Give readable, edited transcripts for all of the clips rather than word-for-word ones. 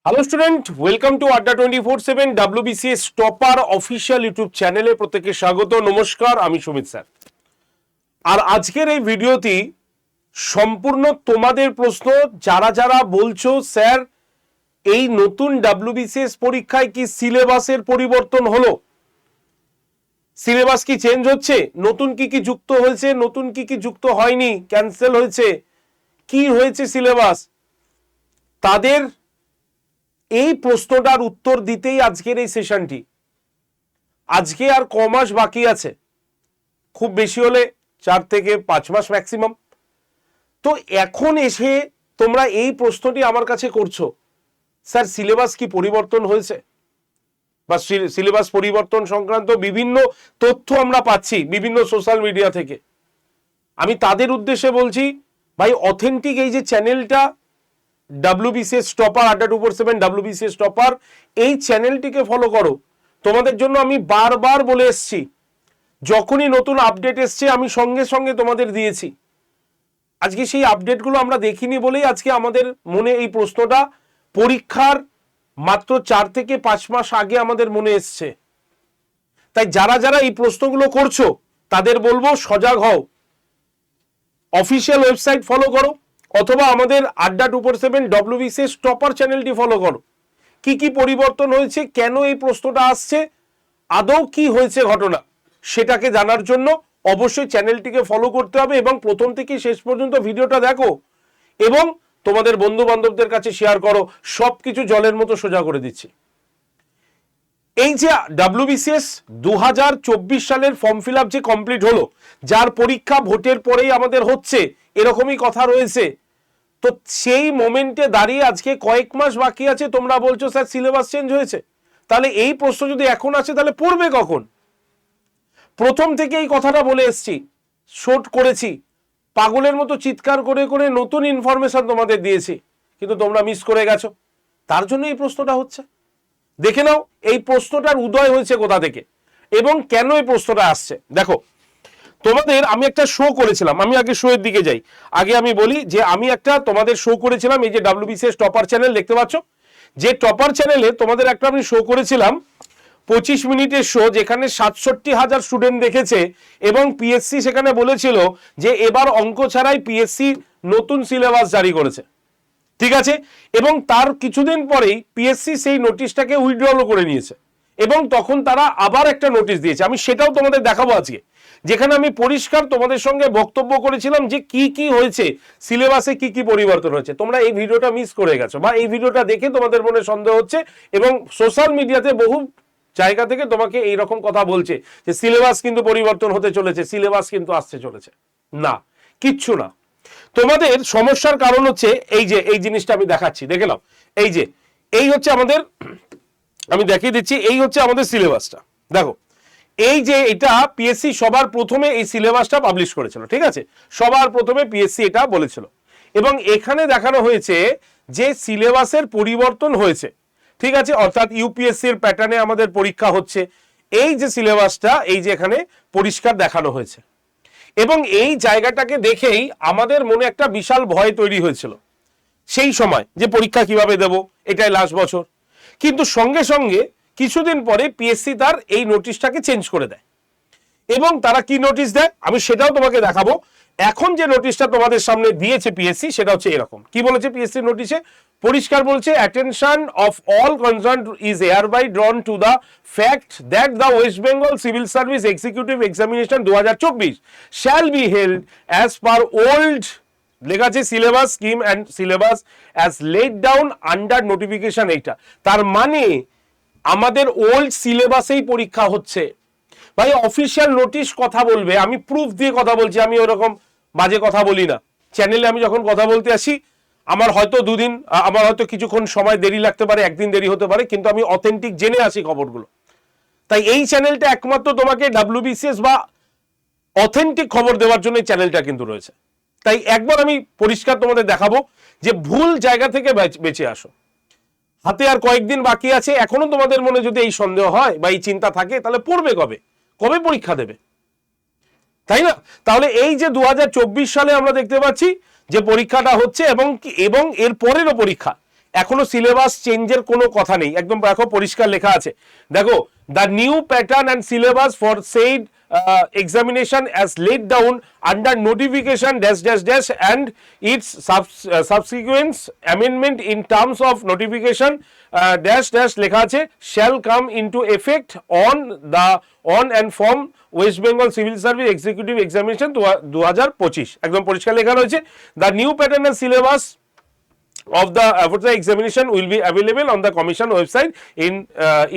Hello student, welcome to আড্ডা 24/7 WBCS topper official YouTube চ্যানেলে প্রত্যেককে স্বাগত। নমস্কার, আমি সুমিত স্যার। আর আজকের এই ভিডিওটি সম্পূর্ণ তোমাদের প্রশ্ন। যারা যারা বলছো স্যার এই নতুন WBCS পরীক্ষায় কি সিলেবাসের পরিবর্তন হলো, সিলেবাস কি চেঞ্জ হচ্ছে, নতুন কি কি যুক্ত হয়েছে, নতুন কি কি যুক্ত হয়নি, ক্যান্সেল হয়েছে, কি হয়েছে সিলেবাস, তাদের এই প্রশ্নটার উত্তর দিতেই আজকের এই সেশনটি। আজকে আর ক মাস বাকি আছে, খুব বেশি হলে 4 থেকে 5 মাস ম্যাক্সিমাম। তো এখন এসে তোমরা এই প্রশ্নটি আমার কাছে করছো, স্যার সিলেবাস কি পরিবর্তন হয়েছে, বা সিলেবাস পরিবর্তন সংক্রান্ত বিভিন্ন তথ্য আমরা পাচ্ছি বিভিন্ন সোশ্যাল মিডিয়া থেকে। আমি তাদের উদ্দেশ্যে বলছি, ভাই অথেন্টিক এই যে চ্যানেলটা WBCS টপার, আড্ডা 24/7 WBCS টপার, এই চ্যানেলটিকে ফলো করো। তোমাদের জন্য আমি বারবার বলে এসছি, যখনই নতুন আপডেট এসছে আমি সঙ্গে সঙ্গে তোমাদের দিয়েছি। আজকে সেই আপডেটগুলো আমরা দেখিনি বলেই আজকে আমাদের মনে এই প্রশ্নটা পরীক্ষার মাত্র 4 থেকে 5 মাস আগে আমাদের মনে এসছে। তাই যারা যারা এই প্রশ্নগুলো করছো তাদের বলবো সজাগ হও, অফিসিয়াল ওয়েবসাইট ফলো করো, অথবা আমাদের আড্ডা 24/7 WBCS টপার চ্যানেলটি ফলো করো। কি কি পরিবর্তন হয়েছে, কেন এই প্রশ্নটা আসছে, আদৌ কি হয়েছে ঘটনা, সেটাকে জানার জন্য অবশ্যই চ্যানেলটিকে ফলো করতে হবে এবং প্রথম থেকে শেষ পর্যন্ত ভিডিওটা দেখো এবং তোমাদের বন্ধু বান্ধবদের কাছে শেয়ার করো। সবকিছু জলের মতো সোজা করে দিচ্ছি। এই যে WBCS 2024 সালের ফর্ম ফিল আপ যে কমপ্লিট হলো, যার পরীক্ষা ভোটের পরেই আমাদের হচ্ছে এরকমই কথা রয়েছে, তো সেই মোমেন্টে দাঁড়িয়ে আজকে কয়েক মাস বাকি আছে, তোমরা বলছো স্যার সিলেবাস চেঞ্জ হয়েছে। তাহলে এই প্রশ্ন যদি এখন আসে তাহলে পড়বে কখন? প্রথম থেকে এই কথাটা বলে এসছি, শোট করেছি, পাগলের মতো চিৎকার করে করে নতুন ইনফরমেশন তোমাদের দিয়েছি, কিন্তু তোমরা মিস করে গেছো। তার জন্য এই প্রশ্নটা হচ্ছে। দেখে নাও এই প্রশ্নটার উদয় হয়েছে কোথা থেকে এবং কেন এই প্রশ্নটা আসছে। দেখো, তোমাদের আমি একটা শো করেছিলাম, আমি আগে শো এর দিকে যাই। আগে আমি বলি যে আমি একটা তোমাদের শো করেছিলাম, এই যে WBCS টপার চ্যানেল দেখতে পাচ্ছ, যে টপার চ্যানেলে তোমাদের একটা আমি শো করেছিলাম 25 মিনিটের শো, যেখানে 67,000 স্টুডেন্ট দেখেছে এবং পিএসসি সেখানে বলেছিল যে এবার অঙ্ক ছাড়াই পিএসসি নতুন সিলেবাস জারি করেছে, ঠিক আছে। এবং তার কিছুদিন পরেই পিএসসি সেই নোটিশটাকে উইথড্রল করে নিয়েছে এবং তখন তারা আবার একটা নোটিশ দিয়েছে। আমি সেটাও তোমাদের দেখাবো আজকে, যেখানে আমি পরিষ্কার তোমাদের সঙ্গে বক্তব্য করেছিলাম যে কি কি হয়েছে, সিলেবাসে কি কি পরিবর্তন হয়েছে। তোমরা এই ভিডিওটা মিস করে গেছো বা এই ভিডিওটা দেখে তোমাদের মনে সন্দেহ হচ্ছে এবং সোশ্যাল মিডিয়াতে বহু জায়গা থেকে তোমাকে এই রকম কথা বলছে যে সিলেবাস কিন্তু পরিবর্তন হতে চলেছে, সিলেবাস কিন্তু আসতে চলেছে। না, কিচ্ছু না। তোমাদের সমস্যার কারণ হচ্ছে এই যে এই জিনিসটা আমি দেখাচ্ছি, দেখে নাও। এই যে এই হচ্ছে আমাদের, আমি দেখিয়ে দিচ্ছি, এই হচ্ছে আমাদের সিলেবাসটা। দেখো, এই যে এটা পিএসসি সবার প্রথমে এই সিলেবাসটা পাবলিশ করেছিল, ঠিক আছে, সবার প্রথমে পিএসসি এটা বলেছিল এবং এখানে দেখানো হয়েছে যে সিলেবাসের পরিবর্তন হয়েছে, ঠিক আছে, অর্থাৎ ইউপিএসসির প্যাটার্নে আমাদের পরীক্ষা হচ্ছে। এই যে সিলেবাসটা এই যে এখানে পরিষ্কার দেখানো হয়েছে এবং এই জায়গাটাকে দেখেই আমাদের মনে একটা বিশাল ভয় তৈরি হয়েছিল সেই সময়, যে পরীক্ষা কিভাবে দেব, এটাই লাস্ট বছর। কিন্তু সঙ্গে সঙ্গে কিছুদিন পরে পিএসসি তার এই নোটিশটাকে চেঞ্জ করে দেয় এবং তারা কি নোটিশ দেয় আমি সেটাও তোমাকে দেখাবো। এখন যে নোটিশটা তোমাদের সামনে দিয়েছে পিএসসি সেটা হচ্ছে এরকম। কি বলেছে পিএসসি নোটিশে? পরিষ্কার বলছে, attention of all concern is hereby drawn to the fact that the West Bengal Civil Service Executive Examination 2024 shall be held as per old, লেখা আছে syllabus scheme and syllabus as laid down under notification. এইটা তার মানে আমাদের old সিলেবাসেই পরীক্ষা হচ্ছে। ভাই official notice কথা বলবে, আমি প্রুফ দিয়ে কথা বলছি, আমি ওরকম বাজে কথা বলি না। চ্যানেলে আমি যখন কথা বলতে আসি আমার হয়তো দুদিন, আমার হয়তো কিছুক্ষণ সময় দেরি লাগতে পারে, একদিন দেরি হতে পারে, কিন্তু আমি অথেন্টিক জেনে আসি খবরগুলো। তাই এই চ্যানেলটা একমাত্র তোমাকে WBCS বা অথেন্টিক খবর দেওয়ার জন্য এই চ্যানেলটা কিন্তু রয়েছে। তাই একবার আমি পরিষ্কার তোমাদের দেখাবো যে ভুল জায়গা থেকে বেঁচে আসো। হাতে আর কয়েকদিন বাকি আছে, এখনো তোমাদের মনে যদি এই সন্দেহ হয় বা এই চিন্তা থাকে, তাহলে পড়বে কবে, কবে পরীক্ষা দেবে, তাই না? তাহলে এই যে 2024 সালে আমরা দেখতে পাচ্ছি যে পরীক্ষাটা হচ্ছে এবং এর পরেরও পরীক্ষা, এখনো সিলেবাস চেঞ্জের কোনো কথা নেই, একদম দেখো পরিষ্কার লেখা আছে, দেখো the new pattern and syllabus for said examination as laid down under notification dash dash dash and its subsequent amendment in terms of notification dash dash লেখা আছে shall come into effect on and from West Bengal Civil Service Executive Examination 2025 একদম পরিষ্কার লেখা রয়েছে the new pattern and syllabus of the examination will be available on the commission website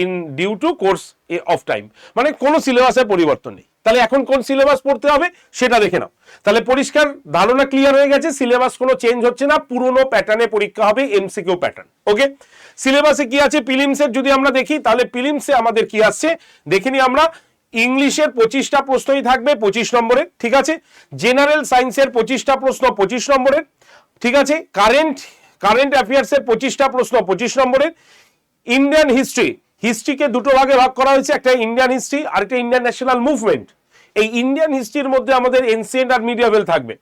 in due to course of time, মানে কোন সিলেবাসের পরিবর্তন নেই। তাহলে এখন কোন সিলেবাস পড়তে হবে সেটা দেখে নাও। তাহলে পরিষ্কার ধারণা ক্লিয়ার হয়ে গেছে, সিলেবাস কোনো চেঞ্জ হচ্ছে না, পুরনো প্যাটার্নে পরীক্ষা হবে, এমসিকিউ প্যাটার্ন। ওকে, সিলেবাসে কি আছে প্রিলিমসের যদি আমরা দেখি, তাহলে প্রিলিমসে আমাদের কি আসছে দেখিনি আমরা। ইংলিশের 25টা প্রশ্নই থাকবে 25 নম্বরের, ঠিক আছে। জেনারেল সায়েন্সের 25টা প্রশ্ন 25 নম্বরের, ঠিক আছে। কারেন্ট অ্যাফেয়ার্সের 25টা প্রশ্ন 25 নম্বরের। ইন্ডিয়ান হিস্ট্রিকে দুটো ভাগে ভাগ করা হয়েছে, একটা ইন্ডিয়ান হিস্ট্রি আর একটা ইন্ডিয়ান ন্যাশনাল মুভমেন্ট। এই ইন্ডিয়ান হিস্ট্রির মধ্যে আমাদের এনসিয়েন্ট আর মিডিয়াভেল থাকবে,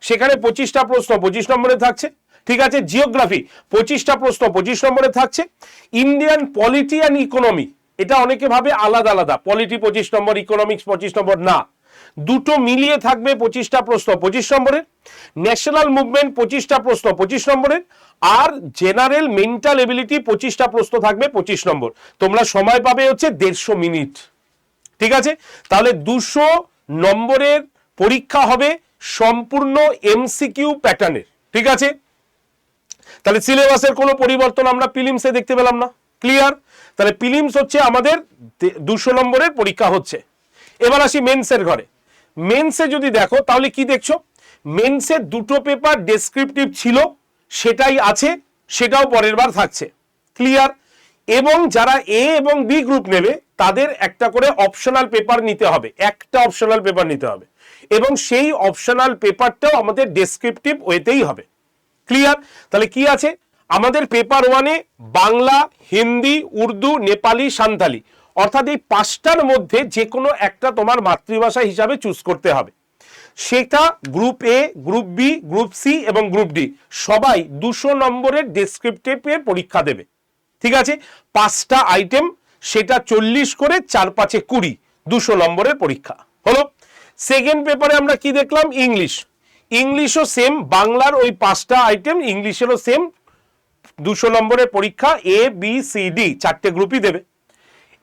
সেখানে 25টা প্রশ্ন 25 নম্বরে থাকছে, ঠিক আছে। জিওগ্রাফি 25টা প্রশ্ন 25 নম্বরে থাকছে। ইন্ডিয়ান পলিটি অ্যান্ড ইকোনমি, এটা অনেকে ভাবে আলাদা আলাদা, পলিটি 25 নম্বর, ইকোনমিক্স 25 নম্বর, না, দুটো মিলিয়ে থাকবে 25টা প্রশ্ন 25 নম্বরের। ন্যাশনাল মুভমেন্ট 25টা প্রশ্ন 25 নম্বরের, আর জেনারেল মেন্টাল এবিলিটি 25টা প্রশ্ন থাকবে 25 নম্বর। তোমরা সময় পাবে হচ্ছে 150 মিনিট, ঠিক আছে। তাহলে 200 নম্বরের পরীক্ষা হবে সম্পূর্ণ এমসিকিউ প্যাটার্নের, ঠিক আছে। তাহলে সিলেবাসের কোনো পরিবর্তন আমরা প্রিলিমসে দেখতে পেলাম না, ক্লিয়ার। তাহলে প্রিলিমস হচ্ছে আমাদের 200 নম্বরের পরীক্ষা হচ্ছে। এবার আসি মেন্সের ঘরে। মেন্সে যদি দেখো তাহলে কি দেখছো, মেন্সে দুটো পেপার ডেসক্রিপটিভ ছিল, সেটাই আছে, সেটাও পরের বার থাকছে, ক্লিয়ার। এবং যারা এ এবং বি গ্রুপ নেবে তাদের একটা করে অপশনাল পেপার নিতে হবে, একটা অপশনাল পেপার নিতে হবে, এবং সেই অপশনাল পেপারটাও আমাদের ডেসক্রিপটিভ ওয়েতেই হবে, ক্লিয়ার। তাহলে কি আছে আমাদের পেপার 1-এ বাংলা, হিন্দি, উর্দু, নেপালি, সান্তালি, অর্থাৎ এই 5টার মধ্যে যে কোনো একটা তোমার মাতৃভাষা হিসাবে চুজ করতে হবে। সেটা group A, group B, group C এবং গ্রুপ ডি সবাই 200 নম্বরের ডেসক্রিপটিভের পরীক্ষা দেবে, ঠিক আছে। 5টা আইটেম, সেটা 40 করে 4 5 20, 200 নম্বরের পরীক্ষা হলো। সেকেন্ড পেপারে আমরা কি দেখলাম, ইংলিশও সেম, বাংলার ওই 5টা আইটেম, ইংলিশেরও সেম, 200 নম্বরের পরীক্ষা, এ বি সি ডি 4টে গ্রুপই দেবে।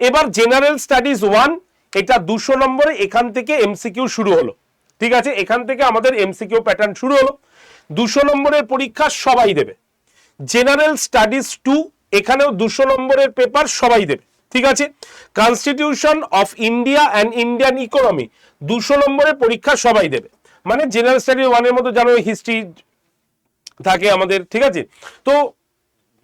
এবার জেনারেল স্টাডিজ 1, এটা 200 নম্বরে, এখান থেকে এমসিকিউ শুরু হলো, ঠিক আছে। এখান থেকে আমাদের এমসিকিউ প্যাটার্ন শুরু হলো, 200 নম্বরের পরীক্ষা সবাই দেবে। জেনারেল স্টাডিজ 2, এখানেও 200 নম্বরের পেপার সবাই দেবে, ঠিক আছে। Constitution of India and Indian economy 200 নম্বরের পরীক্ষা সবাই দেবে। মানে জেনারেল স্টাডিজ 1-এর মধ্যে জানো হিস্ট্রি থাকে আমাদের, ঠিক আছে। তো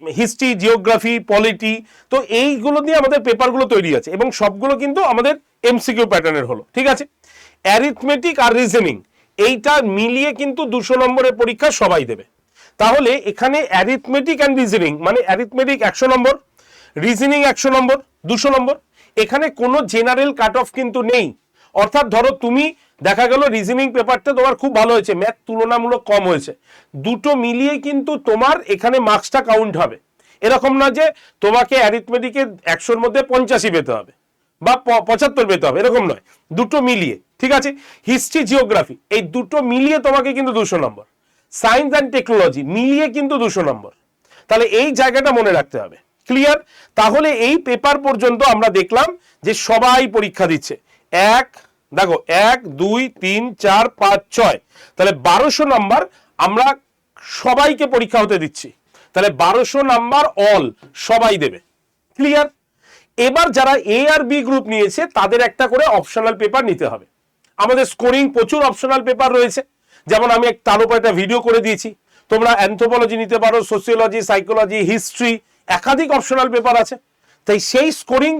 হিস্ট্রি, জিওগ্রাফি, পলিটি, তো এইগুলো দিয়ে আমাদের পেপারগুলো তৈরি আছে, এবং সবগুলো কিন্তু আমাদের এমসিকিউ প্যাটার্নের হলো, ঠিক আছে। অ্যারিথমেটিক আর রিজনিং, এইটা মিলিয়ে কিন্তু 200 নম্বরের পরীক্ষা সবাই দেবে। তাহলে এখানে অ্যারিথমেটিক অ্যান্ড রিজনিং, মানে অ্যারিথমেটিক 100 নম্বর, রিজনিং 100 নম্বর, 200 নম্বর। এখানে কোনো জেনারেল কাট অফ কিন্তু নেই, অর্থাৎ ধরো তুমি দেখা গেল রিজনিং পেপারটা তোমার খুব ভালো হয়েছে, ম্যাথ তুলনামূলক কম হয়েছে, দুটো মিলিয়ে কিন্তু তোমার এখানে মার্কসটা কাউন্ট হবে। এরকম না যে তোমাকে অ্যারিথমেটিকে 100-র মধ্যে 85 পেতে হবে বা 75 পেতে হবে, এরকম নয়, দুটো মিলিয়ে, ঠিক আছে। হিস্ট্রি, জিওগ্রাফি এই দুটো মিলিয়ে তোমাকে কিন্তু 200 নম্বর, সায়েন্স অ্যান্ড টেকনোলজি মিলিয়ে কিন্তু 200 নম্বর। তাহলে এই জায়গাটা মনে রাখতে হবে, ক্লিয়ার। তাহলে এই পেপার পর্যন্ত আমরা দেখলাম যে সবাই পরীক্ষা দিচ্ছে। দেখো 1 2 3 4 5 6, তাহলে 1200 নাম্বার আমরা সবাইকে পরীক্ষা হতে দিচ্ছি। তাহলে 1200 নাম্বার অল সবাই দেবে, ক্লিয়ার। এবার যারা এ আর বি গ্রুপ নিয়েছে তাদের একটা করে অপশনাল পেপার নিতে হবে। আমাদের স্কোরিং প্রচুর অপশনাল পেপার রয়েছে, যেমন আমি তার উপর একটা ভিডিও করে দিয়েছি। তোমরা অ্যানথ্রোপোলজি নিতে পারো, সোসিওলজি, সাইকোলজি, হিস্ট্রি, একাধিক অপশনাল পেপার আছে। তাই সেই স্কোরিং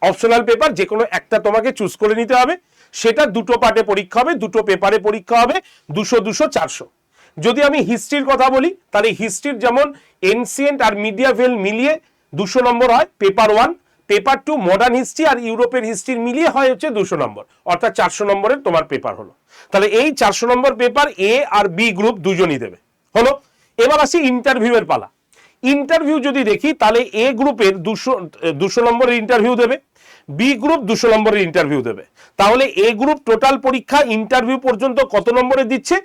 অপশনাল পেপার যে কোনো একটা তোমাকে চুজ করে নিতে হবে। সেটা দুটো পার্টে পরীক্ষা হবে, দুটো পেপারে পরীক্ষা হবে, 200 200 400। যদি আমি হিস্ট্রির কথা বলি, তাহলে হিস্ট্রির যেমন এনসিয়েন্ট আর মিডিয়াভেল মিলিয়ে 200 নম্বর হয় পেপার 1, পেপার 2 মডার্ন হিস্ট্রি আর ইউরোপের হিস্ট্রি মিলিয়ে হয় হচ্ছে 200 নম্বর, অর্থাৎ 400 নম্বরের তোমার পেপার হলো। তাহলে এই 400 নম্বর পেপার এ আর বি গ্রুপ দুজনই দেবে, হলো। এবার আসি ইন্টারভিউয়ের পালা। ইন্টারভিউ যদি দেখি তাহলে এ গ্রুপের 200 নম্বরের ইন্টারভিউ দেবে, বি গ্রুপ 200 নম্বরের ইন্টারভিউ দেবে। তাহলে এ গ্রুপ টোটাল পরীক্ষা ইন্টারভিউ পর্যন্ত কত নম্বরে দিচ্ছে?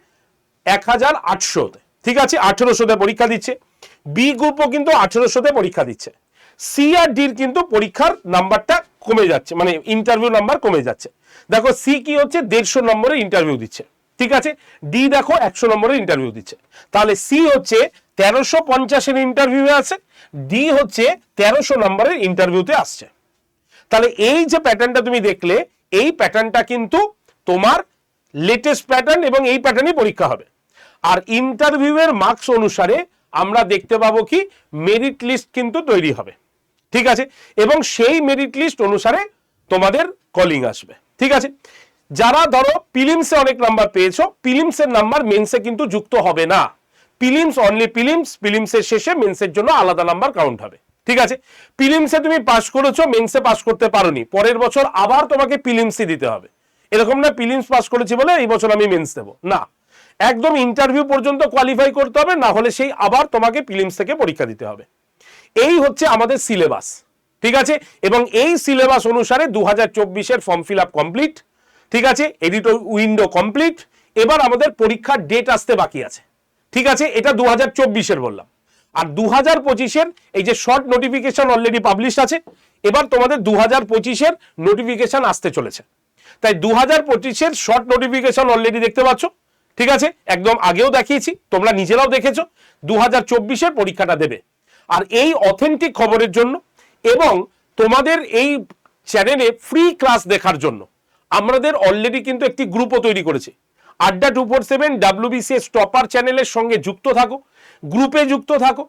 1800, ঠিক আছে, 1800তে পরীক্ষা দিচ্ছে। বি গ্রুপও কিন্তু 1800তে পরীক্ষা দিচ্ছে। সি আর ডির কিন্তু পরীক্ষার নাম্বারটা কমে যাচ্ছে, মানে ইন্টারভিউ নাম্বার কমে যাচ্ছে। দেখো সি কি হচ্ছে 150 নম্বরের ইন্টারভিউ দিচ্ছে, ঠিক আছে, ডি দেখো 100 নম্বরের ইন্টারভিউ দিচ্ছে। তাহলে সি হচ্ছে 1350-এর ইন্টারভিউ আছে, ডি হচ্ছে 1300 নম্বরের ইন্টারভিউতে আসছে। তাহলে এই যে প্যাটার্নটা তুমি দেখলে, এই প্যাটার্নটা কিন্তু তোমার লেটেস্ট প্যাটার্ন এবং এই প্যাটার্নই পরীক্ষা হবে। আর ইন্টারভিউয়ের মার্কস অনুসারে আমরা দেখতে পাবো কি মেরিট লিস্ট কিন্তু তৈরি হবে, ঠিক আছে, এবং সেই মেরিট লিস্ট অনুসারে তোমাদের কলিং আসবে, ঠিক আছে। যারা ধরো প্রিলিমসে অনেক নাম্বার পেয়েছো, প্রিলিমসের নাম্বার মেন্সে কিন্তু যুক্ত হবে না। প্রিলিমস অনলি প্রিলিমস, প্রিলিমসের শেষে মেন্সের জন্য আলাদা নাম্বার কাউন্ট হবে, ঠিক আছে। প্রিলিমসে তুমি পাস করেছো, মেন্সে পাস করতে পারোনি, পরের বছর আবার তোমাকে প্রিলিমসই দিতে হবে। এরকম না প্রিলিমস পাস করেছি বলে এই বছর আমি মেন্স দেবো, না, একদম ইন্টারভিউ পর্যন্ত কোয়ালিফাই করতে হবে, না হলে সেই আবার তোমাকে প্রিলিমস থেকে পরীক্ষা দিতে হবে। এই হচ্ছে আমাদের সিলেবাস, ঠিক আছে। এবং এই সিলেবাস অনুসারে 2024-এর ফর্ম ফিল আপ কমপ্লিট, ঠিক আছে, এডিটর উইন্ডো কমপ্লিট। এবার আমাদের পরীক্ষার ডেট আসতে বাকি আছে, ঠিক আছে, এটা 2024-এর বললাম। আর 2025-এর এই যে শর্ট নোটিফিকেশন অলরেডি পাবলিশ আছে, এবার তোমাদের 2025-এর নোটিফিকেশন আসতে চলেছে। তাই 2025-এর শর্ট নোটিফিকেশন অলরেডি দেখতে পাচ্ছ, ঠিক আছে, একদম আগেও দেখিয়েছি, তোমরা নিজেরাও দেখেছো। 2024-এর পরীক্ষাটা দেবে। আর এই অথেন্টিক খবরের জন্য এবং তোমাদের এই চ্যানেলে ফ্রি ক্লাস দেখার জন্য আমাদের অলরেডি কিন্তু একটি গ্রুপও তৈরি করেছি। আড্ডা 247 WBCS টপার চ্যানেলের সঙ্গে যুক্ত থাকো, গ্রুপে যুক্ত থাকো।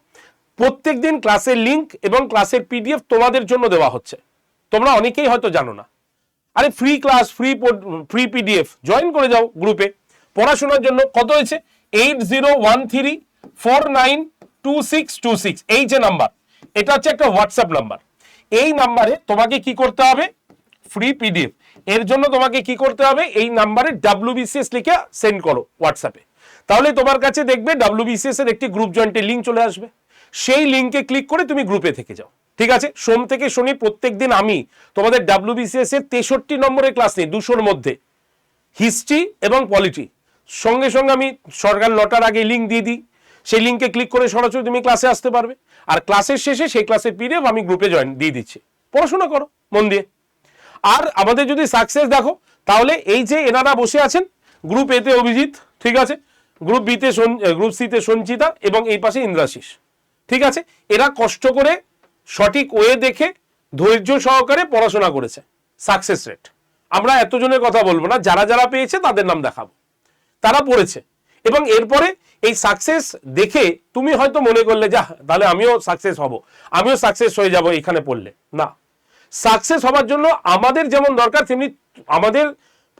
প্রত্যেক দিন ক্লাসের লিঙ্ক এবং ক্লাসের PDF তোমাদের জন্য দেওয়া হচ্ছে, তোমরা অনেকেই হয়তো জানো না। আরে free class, free PDF, join করে যাও গ্রুপে। পড়াশোনার জন্য কত হয়েছে? 8013492626, এই যে নাম্বার, এটা হচ্ছে একটা হোয়াটসঅ্যাপ নাম্বার। এই নাম্বারে তোমাকে কি করতে হবে? ফ্রি PDF এর জন্য তোমাকে কি করতে হবে? এই নাম্বারে WBCS লিখে সেন্ড করো হোয়াটসঅ্যাপে। তাহলে তোমার কাছে দেখবে WBCS এর একটি গ্রুপ জয়েন্টের লিঙ্ক চলে আসবে। সেই লিঙ্কে ক্লিক করে তুমি গ্রুপে থেকে যাও, ঠিক আছে। সোম থেকে শনি প্রত্যেক দিন আমি তোমাদের WBCS এর 63 নম্বরের ক্লাস নিই, 200-র মধ্যে হিস্ট্রি এবং পলিটি। সঙ্গে সঙ্গে আমি সরকার 9টার আগে লিঙ্ক দিয়ে দিই, সেই লিঙ্কে ক্লিক করে সরাসরি তুমি ক্লাসে আসতে পারবে। আর ক্লাসের শেষে সেই ক্লাসের PDF আমি গ্রুপে জয়েন দিয়ে দিচ্ছি, পড়াশোনা করো মন দিয়ে। আর আমাদের যদি সাকসেস দেখো, তাহলে এই যে এনারা বসে আছেন, গ্রুপ এতে অভিজিৎ, ঠিক আছে, গ্রুপ বিতে গ্রুপ সিতে সঞ্চিতা এবং এই পাশে ইন্দ্রাশিস, ঠিক আছে। এরা কষ্ট করে সঠিক ওয়ে দেখে ধৈর্য সহকারে পড়াশোনা করেছে। সাকসেস রেট আমরা এতজনের কথা বলবো না, যারা যারা পেয়েছে তাদের নাম দেখাবো, তারা পড়েছে। এবং এরপরে এই সাকসেস দেখে তুমি হয়তো মনে করলে যা তাহলে আমিও সাকসেস হব, আমিও সাকসেস হয়ে যাব এখানে পড়লে। না, সাকসেস হবার জন্য আমাদের যেমন দরকার তেমনি আমাদের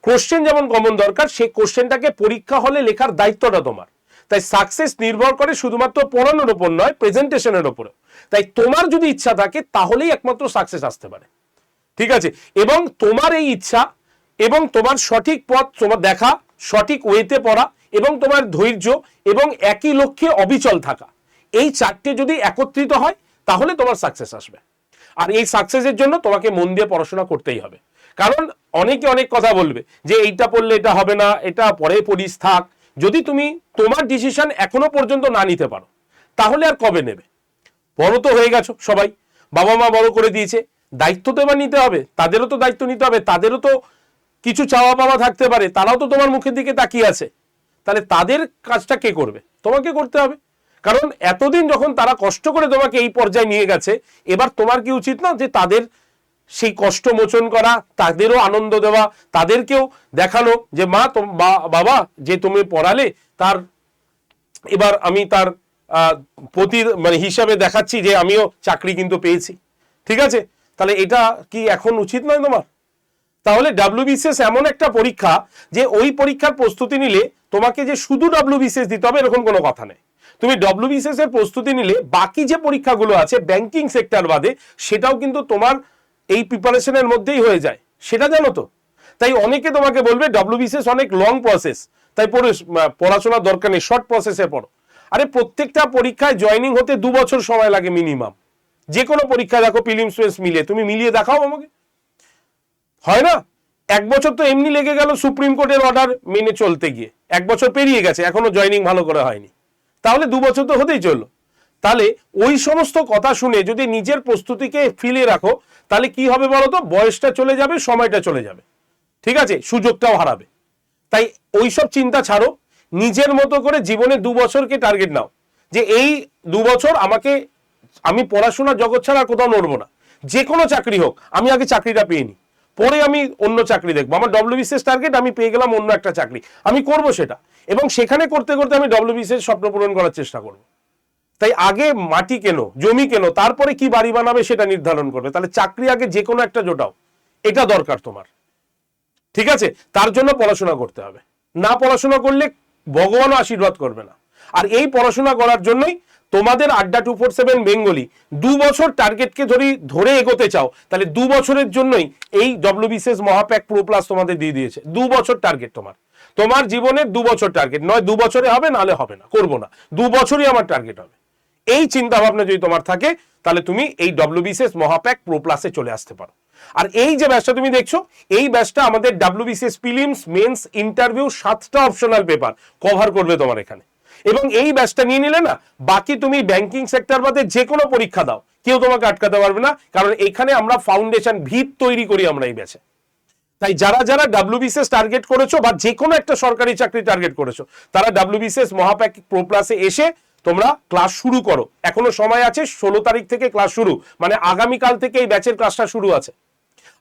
কোশ্চেন যেমন কমন দরকার, সেই কোশ্চেনটাকে পরীক্ষা হলে লেখার দায়িত্বটা তোমার। তাই সাকসেস নির্ভর করে শুধুমাত্র পড়ানোর উপর নয়, প্রেজেন্টেশনের উপরে। তাই তোমার যদি ইচ্ছা থাকে তাহলেই একমাত্র সাকসেস আসতে পারে, ঠিক আছে। এবং তোমার এই ইচ্ছা এবং তোমার সঠিক পথ তোমার দেখা, সঠিক ওয়েতে পড়া এবং তোমার ধৈর্য এবং একই লক্ষ্যে অবিচল থাকা, এই চারটে যদি একত্রিত হয় তাহলে তোমার সাকসেস আসবে। আর এই সাকসেসের জন্য তোমাকে মন দিয়ে পড়াশোনা করতেই হবে। কারণ অনেকে অনেক কথা বলবে যে এইটা পড়লে এটা হবে না, এটা পরে পড়িস, থাক। যদি তুমি তোমার ডিসিশন এখনো পর্যন্ত না নিতে পারো তাহলে আর কবে নেবে? বড় তো হয়ে গেছো সবাই, বাবা মা বড় করে দিয়েছে, দায়িত্ব তো এবার নিতে হবে, তাদেরও তো দায়িত্ব নিতে হবে, তাদেরও তো কিছু চাওয়া পাওয়া থাকতে পারে, তারাও তো তোমার মুখের দিকে তাকিয়ে আছে। তাহলে তাদের কাজটা কে করবে? তোমাকে করতে হবে। কারণ এতদিন যখন তারা কষ্ট করে তোমাকে এই পর্যায়ে নিয়ে গেছে, এবার তোমার কি উচিত না যে তাদের সেই কষ্ট মোচন করা, তাদেরও আনন্দ দেওয়া, তাদেরকেও দেখানো যে মা বাবা যে তুমি পড়ালে তার এবার আমি তার প্রতি মানে হিসাবে দেখাচ্ছি যে আমিও চাকরি কিন্তু পেয়েছি, ঠিক আছে। তাহলে এটা কি এখন উচিত নয় তোমার? তাহলে WBCS এমন একটা পরীক্ষা যে ওই পরীক্ষার প্রস্তুতি নিলে তোমাকে যে শুধু WBCS দিতে হবে এরকম কোনো কথা নেই। তুমি WBCS এর প্রস্তুতি নিলে বাকি যে পরীক্ষাগুলো আছে ব্যাংকিং সেক্টর বাদে, সেটাও কিন্তু তোমার এই প্রিপারেশনের মধ্যেই হয়ে যায়, সেটা জানো তো। তাই অনেকে তোমাকে বলবে WBCS অনেক লং প্রসেস, তাই পড়াশোনার দরকার নেই, শর্ট প্রসেসে পড়ো। আরে প্রত্যেকটা পরীক্ষায় জয়েনিং হতে 2 বছর সময় লাগে মিনিমাম। যে কোনো পরীক্ষা দেখো প্রিলিমস মেন্স মিলিয়ে, তুমি মিলিয়ে দেখাও আমাকে, হয় না? 1 বছর তো এমনি লেগে গেল সুপ্রিম কোর্টের অর্ডার মেনে চলতে গিয়ে, 1 বছর পেরিয়ে গেছে, এখনো জয়েনিং ভালো করে হয়নি, তাহলে 2 বছর তো হতেই চললো। তাহলে ওই সমস্ত কথা শুনে যদি নিজের প্রস্তুতিকে ফিলিয়ে রাখো, তাহলে কি হবে বলো তো? বয়সটা চলে যাবে, সময়টা চলে যাবে, ঠিক আছে, সুযোগটাও হারাবে। তাই ওইসব চিন্তা ছাড়ো, নিজের মতো করে জীবনে 2 বছরকে টার্গেট নাও, যে এই 2 বছর আমি পড়াশোনার জগৎ ছাড়া কোথাও নড়বো না, যে কোনো চাকরি হোক, আমি আগে চাকরিটা পেয়ে নিই, পরে আমি অন্য চাকরি দেখবো। আমার ডব্লিউবিসিএস টার্গেট, আমি পেয়ে গেলাম অন্য একটা চাকরি, আমি করব সেটা, এবং সেখানে করতে করতে আমি ডব্লিউবিসিএস স্বপ্ন পূরণ করার চেষ্টা করব। তাই আগে মাটি কেন, জমি কেন, তারপরে কি বাড়ি বানাবে সেটা নির্ধারণ করবে। তাহলে চাকরি আগে যে কোনো একটা জোটাও, এটা দরকার তোমার, ঠিক আছে? তার জন্য পড়াশোনা করতে হবে, না পড়াশোনা করলে ভগবানও আশীর্বাদ করবে না। আর এই পড়াশোনা করার জন্যই তোমাদের আড্ডা 247 বেঙ্গলি 2 বছর টার্গেটকে ধরে এগোতে চাও, তাহলে 2 বছরের জন্যই এই ডব্লিউবিসিএস মহাপ্যাক প্রো প্লাস তোমাদের দিয়ে দিয়েছে। 2 বছর টার্গেট তোমার জীবনের 2 বছর টার্গেট, নয় 2 বছরে হবে, নালে হবে না, করবো না, 2 বছরই আমার টার্গেট হবে। এই চিন্তা ভাবনা যদি তোমার থাকে, তাহলে তুমি এই ডব্লিউবিসিএস মহাপ্যাক প্রো প্লাসে চলে আসতে পারো। আর এই যে ব্যাচটা তুমি দেখছো, এই ব্যাচটা আমাদের ডব্লিউবিসিএস প্রিলিমস মেন্স ইন্টারভিউ 7টা অপশনাল পেপার কভার করবে তোমার এখানে। এবং এই ব্যাচটা নিয়ে নিলে না, বাকি তুমি ব্যাংকিং সেক্টর বাদে যে কোনো পরীক্ষা দাও, কেউ তোমাকে আটকাতে পারবে না, কারণ এখানে আমরা ফাউন্ডেশন ভিত তৈরি করি আমরা এই ব্যাচে। তাই যারা যারা ডব্লিউবিসিএস টার্গেট করেছো বা যে কোনো একটা সরকারি চাকরি টার্গেট করেছো, তারা ডব্লিউবিসিএস মহাপ্যাক প্রো প্লাসে এসে তোমরা ক্লাস শুরু করো। এখনো সময় আছে, 16 তারিখ থেকে ক্লাস শুরু, মানে আগামীকাল থেকে এই ব্যাচের ক্লাসটা শুরু আছে।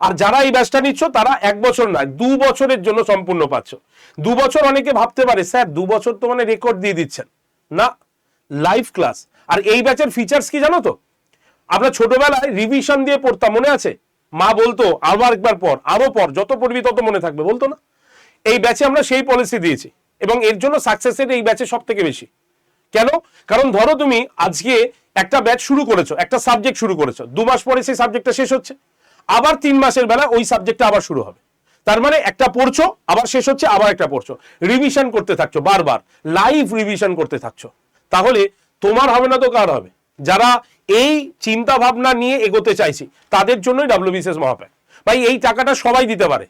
আর যারা এই ব্যাচটা নিচ্ছ, তারা 1 বছর নয় 2 বছরের জন্য সম্পূর্ণ পাচ্ছ। 2 বছর অনেকে ভাবতে পারে স্যার 2 বছর তো মানে রেকর্ড দিয়ে দিচ্ছেন, না, লাইভ ক্লাস। আর এই ব্যাচের ফিচার্স কি জানো তো? আমরা ছোটবেলায় রিভিশন দিয়ে পড়তাম, মনে আছে? মা বলতো আবার একবার পর, আরো পর, যত পড়বি তত মনে থাকবে, বলতো না? এই ব্যাচে আমরা সেই পলিসি দিয়েছি, এবং এর জন্য সাকসেস রেট এই ব্যাচে সব থেকে বেশি। কেন? কারণ ধরো তুমি আজকে একটা ব্যাচ শুরু করেছো, একটা সাবজেক্ট শুরু করেছো, 2 মাস পরে সেই সাবজেক্টটা শেষ হচ্ছে, আবার 3 মাসের বেলা ওই সাবজেক্টটা আবার শুরু হবে। তার মানে একটা পড়ছো, আবার শেষ হচ্ছে, আবার একটা পড়ছো, রিভিশন করতে থাকছো, বারবার লাইভ রিভিশন করতে থাকছো। তাহলে তোমার হবে না তো কার হবে? যারা এই চিন্তা ভাবনা নিয়ে এগোতে চাইছি, তাদের জন্যই ডব্লিউবিসিএস মহাপ্যাক। ভাই এই টাকাটা সবাই দিতে পারে,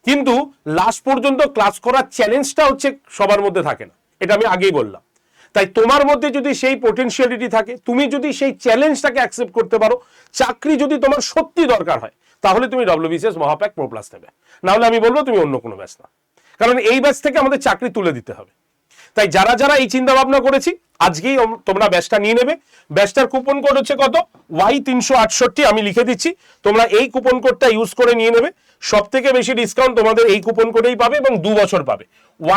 কিন্তু লাস্ট পর্যন্ত ক্লাস করার চ্যালেঞ্জটা হচ্ছে সবার মধ্যে থাকে না, এটা আমি আগেই বললাম। তাই তোমার মধ্যে যদি সেই পোটেনশিয়ালিটি থাকে, তুমি যদি সেই চ্যালেঞ্জটাকে অ্যাকসেপ্ট করতে পারো, চাকরি যদি তোমার সত্যি দরকার হয়, তাহলে তুমি ডব্লিউবিসিএস মহাপ্যাক প্রো প্লাস নেবে, না হলে আমি বলবো তুমি অন্য কোনো ব্যাচ না, কারণ এই ব্যাচ থেকে আমাদের চাকরি তুলে দিতে হবে। তাই যারা যারা এই চিন্তা ভাবনা করেছি, আজকেই তোমরা ব্যাচটা নিয়ে নেবে। ব্যাচটার কুপন কোড হচ্ছে কত? Y368, আমি লিখে দিচ্ছি, তোমরা এই কুপন কোডটা ইউজ করে নিয়ে নেবে। সব থেকে বেশি ডিসকাউন্ট তোমাদের এই কুপন কোডেই পাবে, এবং 2 বছর পাবে।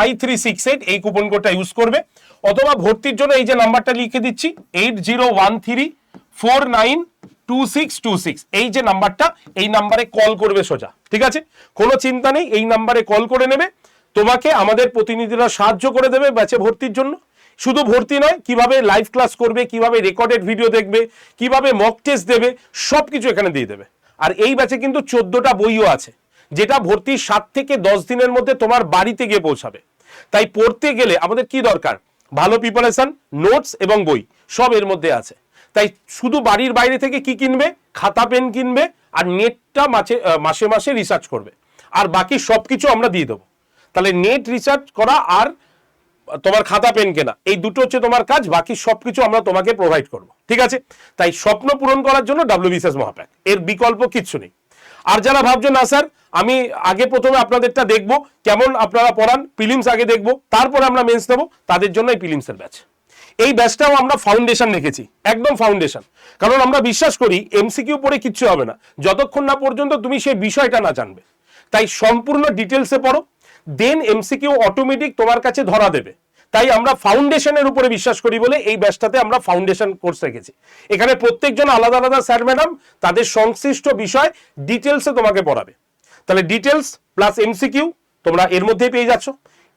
Y368 এই কুপন কোডটা ইউজ করবে, অথবা ভর্তির জন্য এই যে নাম্বারটা লিখে দিচ্ছি 8013492626, এই যে নাম্বারটা, এই নাম্বারে কল করবে সোজা, ঠিক আছে? কোনো চিন্তা নেই, এই নাম্বারে কল করে নেবে, তোমাকে আমাদের প্রতিনিধিরা সাহায্য করে দেবে ব্যাচে ভর্তির জন্য। শুধু ভর্তি নয়, কিভাবে লাইভ ক্লাস করবে, কিভাবে রেকর্ডেড ভিডিও দেখবে, কিভাবে মক টেস্ট দেবে, সবকিছু এখানে দিয়ে দেবে। আর এই ব্যাচে কিন্তু 14টা বইও আছে, যেটা ভর্তির 7 থেকে 10 দিনের মধ্যে তোমার বাড়িতে গিয়ে পৌঁছাবে। তাই পড়তে গেলে আমাদের কি দরকার? ভালো প্রিপারেশন, নোটস এবং বই সব এর মধ্যে আছে। তাই শুধু বাড়ির বাইরে থেকে কি কিনবে? খাতা পেন কিনবে, আর নেটটা মাসে মাসে রিসার্চ করবে, আর বাকি সবকিছু আমরা দিয়ে দেবো। তাহলে নেট রিসার্চ করা আর তোমার খাতা পেন কেনা, এই দুটো হচ্ছে তোমার কাজ, বাকি সবকিছু আমরা তোমাকে প্রোভাইড করব, ঠিক আছে? তাই স্বপ্ন পূরণ করার জন্য ডব্লিউবিসিএস মহাপ্যাক, এর বিকল্প কিচ্ছু নেই। আর যারা ভাবছো না স্যার আমি আগে প্রথমে আপনাদেরটা দেখবো কেমন আপনারা পড়ান, প্রিলিমস আগে দেখবো, তারপরে আমরা মেন্স নেবো, তাদের জন্য এই প্রিলিমসের ব্যাচ। এই ব্যাচটাও আমরা ফাউন্ডেশন রেখেছি, একদম ফাউন্ডেশন, কারণ আমরা বিশ্বাস করি এমসিকিউ পড়ে কিচ্ছু হবে না যতক্ষণ না পর্যন্ত তুমি সেই বিষয়টা না জানবে। তাই সম্পূর্ণ ডিটেলসে পড়ো, দেন এমসিকিউ অটোমেটিক তোমার কাছে ধরা দেবে। তাই আমরা ফাউন্ডেশনের উপরে বিশ্বাস করি বলে এই ব্যাচটাতে আমরা ফাউন্ডেশন কোর্স রেখেছি। এখানে প্রত্যেকজন আলাদা আলাদা স্যার ম্যাডাম তাদের সংশ্লিষ্ট বিষয় ডিটেলসে তোমাকে পড়াবে। তাহলে ডিটেলস প্লাস এমসিকিউ তোমরা এর মধ্যেই পেয়ে যাচ্ছ।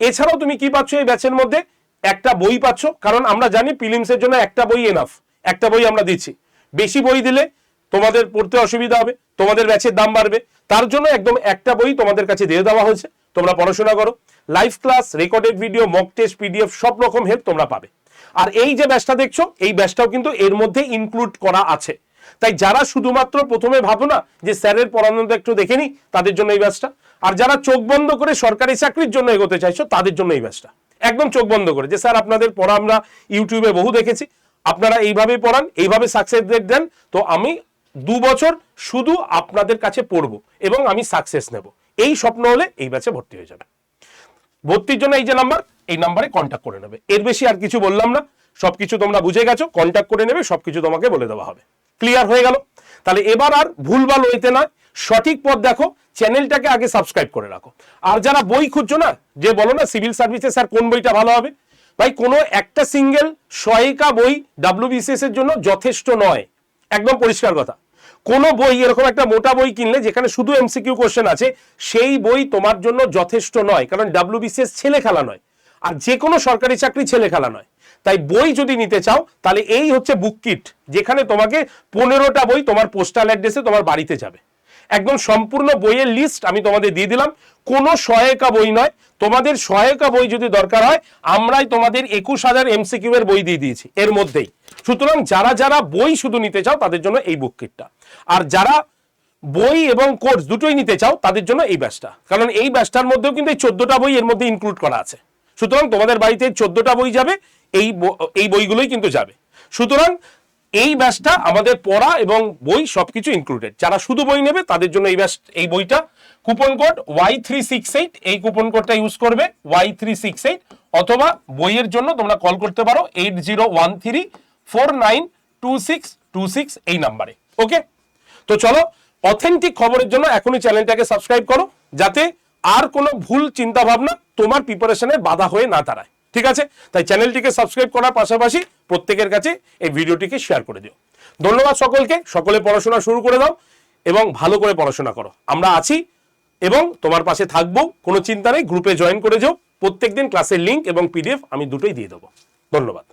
এছাড়াও তুমি কি পাচ্ছ এই ব্যাচের মধ্যে? একটা বই পাচ্ছ, কারণ আমরা জানি প্রিলিমসের জন্য একটা বই এনাফ, একটা বই আমরা দিচ্ছি। বেশি বই দিলে তোমাদের পড়তে অসুবিধা হবে, তোমাদের ব্যাচের দাম বাড়বে, তার জন্য একদম একটা বই তোমাদের কাছে দিয়ে দেওয়া হয়েছে, তোমরা পড়াশোনা করো। Live class, recorded video, mock test, PDF সব রকম হেল্প তোমরা পাবে। আর এই যে ব্যাচটা দেখছো, এই ব্যাচটাও কিন্তু এর মধ্যে ইনক্লুড করা আছে। তাই যারা শুধুমাত্র প্রথমে ভাবো না যে স্যারের পড়ানোটা একটু দেখে নি, তাদের জন্য এই ব্যাচটা। আর যারা চোখ বন্ধ করে সরকারি চাকরির জন্য এগোতে চাইছো, তাদের জন্য এই ব্যাচটা। একদম চোখ বন্ধ করে যে স্যার আপনাদের পড়া আমরা ইউটিউবে বহু দেখেছি, আপনারা এইভাবে পড়ান, এইভাবে সাকসেস দেন, তো আমি 2 বছর শুধু আপনাদের কাছে পড়বো এবং আমি সাকসেস নেব, এই স্বপ্ন হলে এই ব্যাচে ভর্তি হয়ে যাবে। ভর্তির জন্য এই যে নাম্বার, এই নাম্বারে কন্ট্যাক্ট করে নেবে। এর বেশি আর কিছু বললাম না, সবকিছু তোমরা বুঝে গেছো, কন্ট্যাক্ট করে নেবে, সবকিছু তোমাকে বলে দেওয়া হবে। ক্লিয়ার হয়ে গেল? তাহলে এবার আর ভুলভাল হইতে নয়, সঠিক পথ দেখো, চ্যানেলটাকে আগে সাবস্ক্রাইব করে রাখো। আর যারা বই খুঁজছো না, যে বলো না সিভিল সার্ভিসে স্যার কোন বইটা ভালো হবে, ভাই কোনো একটা সিঙ্গেল সহায়িকা বই WBCS এর জন্য যথেষ্ট নয়, একদম পরিষ্কার কথা। কোন বই এরকম একটা মোটা বই কিনলে যেখানে শুধু MCQ কোশ্চেন আছে, সেই বই তোমার জন্য যথেষ্ট নয়, কারণ WBCS ছেলে খেলা নয়, আর যে কোনো সরকারি চাকরি ছেলে খেলা নয়। তাই বই যদি নিতে চাও, তাহলে এই হচ্ছে বুক কিট, যেখানে তোমাকে 15টা বই তোমার পোস্টাল অ্যাড্রেসে তোমার বাড়িতে যাবে। একদম সম্পূর্ণ বইয়ের লিস্ট আমি তোমাদের দিয়ে দিলাম, কোনো সহায়িকা বই নয়। তোমাদের সহায়িকা বই যদি দরকার হয়, আমরাই তোমাদের 21,000 MCQ এর বই দিয়ে দিয়েছি এর মধ্যেই। সুতরাং যারা যারা বই শুধু নিতে চাও, তাদের জন্য এই বুক কিটটা। আর যারা বই এবং কোর্স দুটোই নিতে চাও, তাদের জন্য এই ব্যাচটা, কারণ এই ব্যাচটার মধ্যেও কিন্তু এই 14টা বই এর মধ্যে ইনক্লুড করা আছে। সুতরাং তোমাদের বাড়িতে 14টা বই যাবে, এই বইগুলোই কিন্তু যাবে। সুতরাং এই ব্যাচটা আমাদের পড়া এবং বই সবকিছু ইনক্লুডেড। যারা শুধু বই নেবে, তাদের জন্য এই বইটা। কুপন কোড Y368, এই কুপন কোডটা ইউজ করবে, Y368, অথবা বইয়ের জন্য তোমরা কল করতে পারো 8013492626 এই নাম্বারে। ওকে, তো চলো, অথেন্টিক খবরের জন্য এখনই চ্যানেলটাকে সাবস্ক্রাইব করো, যাতে আর কোনো ভুল চিন্তা ভাবনা তোমার প্রিপারেশনে বাধা হয়ে না দাঁড়ায়। ঠিক আছে? তাই চ্যানেলটিকে সাবস্ক্রাইব করার পাশাপাশি প্রত্যেকের কাছে এই ভিডিওটিকে শেয়ার করে দিও। ধন্যবাদ সকলকে, সকলে পড়াশোনা শুরু করে দাও এবং ভালো করে পড়াশোনা করো। আমরা আছি এবং তোমার পাশে থাকবো, কোনো চিন্তা নেই। গ্রুপে জয়েন করে যাও, প্রত্যেকদিন ক্লাসের লিঙ্ক এবং PDF আমি দুটোই দিয়ে দেবো। ধন্যবাদ।